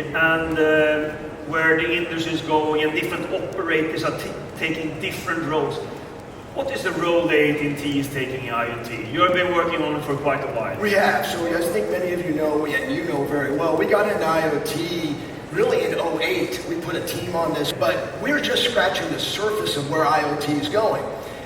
and where the industry is going and different operators are taking different roles. What is the role that AT&T is taking in IoT? You have been working on it for quite a while. We have. So I think many of you know, and you know very well, we got into IoT really in 2008. We put a team on this, but we're just scratching the surface of where IoT is going.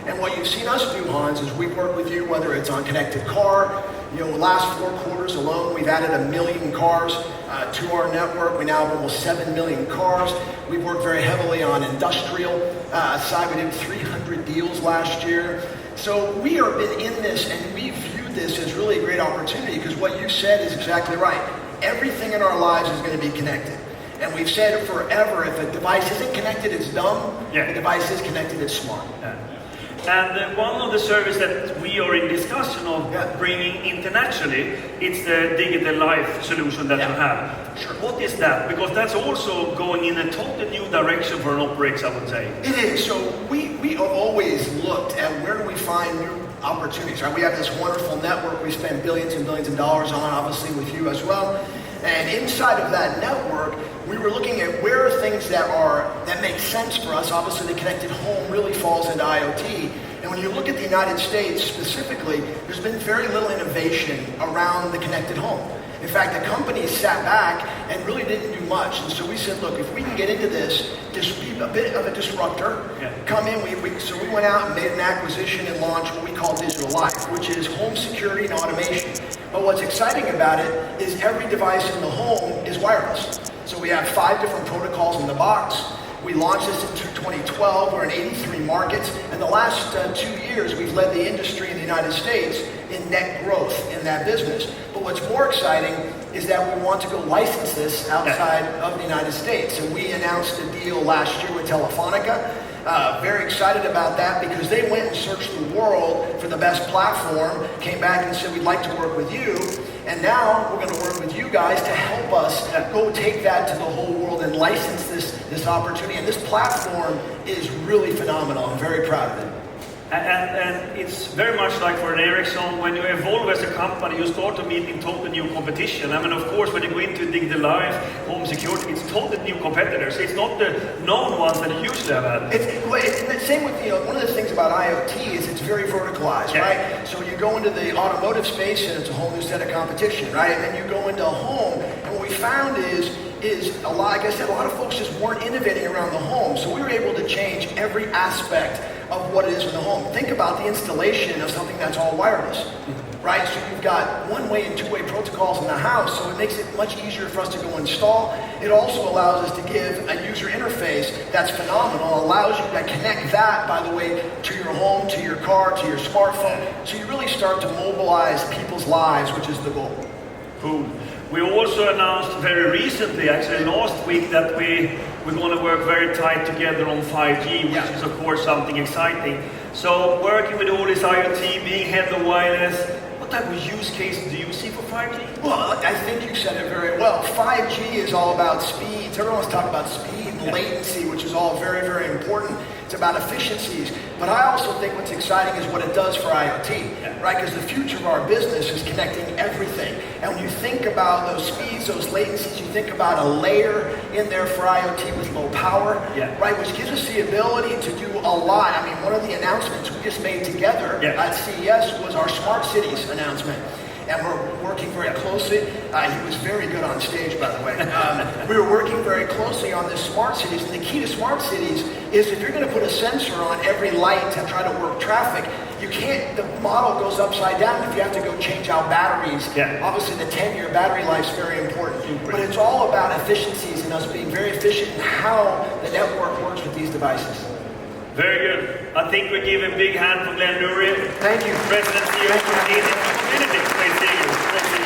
And what you've seen us do, Hans, is we've worked with you, whether it's on connected car. You know, the last 4 quarters alone, we've added 1 million cars to our network. We now have almost 7 million cars. We've worked very heavily on industrial side. We did 300 deals last year. So we have been in this, and we view this as really a great opportunity, because what you said is exactly right. Everything in our lives is going to be connected. And we've said forever, if a device isn't connected, it's dumb. Yeah. If a device is connected, it's smart. Yeah. And one of the services that we are in discussion of bringing internationally, it's the Digital Life solution that we have. Sure. What is that? Because that's also going in a totally new direction for an operator, I would say. It is. So we have always looked at where do we find new opportunities, right? We have this wonderful network we spend billions and billions of dollars on, obviously with you as well. And inside of that network, we were looking at where are things that make sense for us. Obviously, the connected home really falls into IoT. And when you look at the United States specifically, there's been very little innovation around the connected home. In fact, the companies sat back and really didn't do much. And so we said, look, if we can get into this, just be a bit of a disruptor, come in. So we went out and made an acquisition and launched what we call Digital Life, which is home security and automation. But what's exciting about it is every device in the home is wireless. So we have 5 different protocols in the box. We launched this in 2012. We're in 83 markets. And the last 2 years, we've led the industry in the United States in net growth in that business. But what's more exciting is that we want to go license this outside of the United States. So we announced a deal last year with Telefonica. Very excited about that, because they went and searched the world for the best platform, came back and said, we'd like to work with you. And now we're going to work with you guys to help us go take that to the whole world and license this opportunity. And this platform is really phenomenal. I'm very proud of it. And it's very much like for an Ericsson, when you evolve as a company, you start to meet in totally new competition. I mean, of course, when you go into Digital Life, home security, it's totally new competitors. It's not the known ones that you usually have had. It's the same with, one of the things about IoT is it's very verticalized, right? So you go into the automotive space and it's a whole new set of competition, right? And then you go into home, and what we found is a lot, like I said, a lot of folks just weren't innovating around the home. So we were able to change every aspect of what it is in the home. Think about the installation of something that's all wireless, right? So you've got one-way and two-way protocols in the house, so it makes it much easier for us to go install. It also allows us to give a user interface that's phenomenal. It allows you to connect that, by the way, to your home, to your car, to your smartphone. So you really start to mobilize people's lives, which is the goal. Cool. We also announced very recently, actually last week, that we're going to work very tight together on 5G, which is of course something exciting. So working with all this IoT, being head of wireless, what type of use case do you see for 5G? Well, I think you said it very well. 5G is all about speeds. Everyone's talking about speed and latency, which is all very, very important. It's about efficiencies. But I also think what's exciting is what it does for IoT, right? Because the future of our business is connecting everything. And when you think about those speeds, those latencies, you think about a layer in there for IoT with low power, right? Which gives us the ability to do a lot. I mean, one of the announcements we just made together at CES was our Smart Cities announcement. And we're working very closely. He was very good on stage, by the way. We were working very closely on this smart cities. And the key to smart cities is if you're going to put a sensor on every light to try to work traffic, you can't, the model goes upside down if you have to go change out batteries. Obviously, the 10-year battery life is very important. But it's all about efficiencies and us being very efficient in how the network works with these devices. Very good. I think we give a big hand for Lurie. Thank you. President CEO of the community. Great seeing you.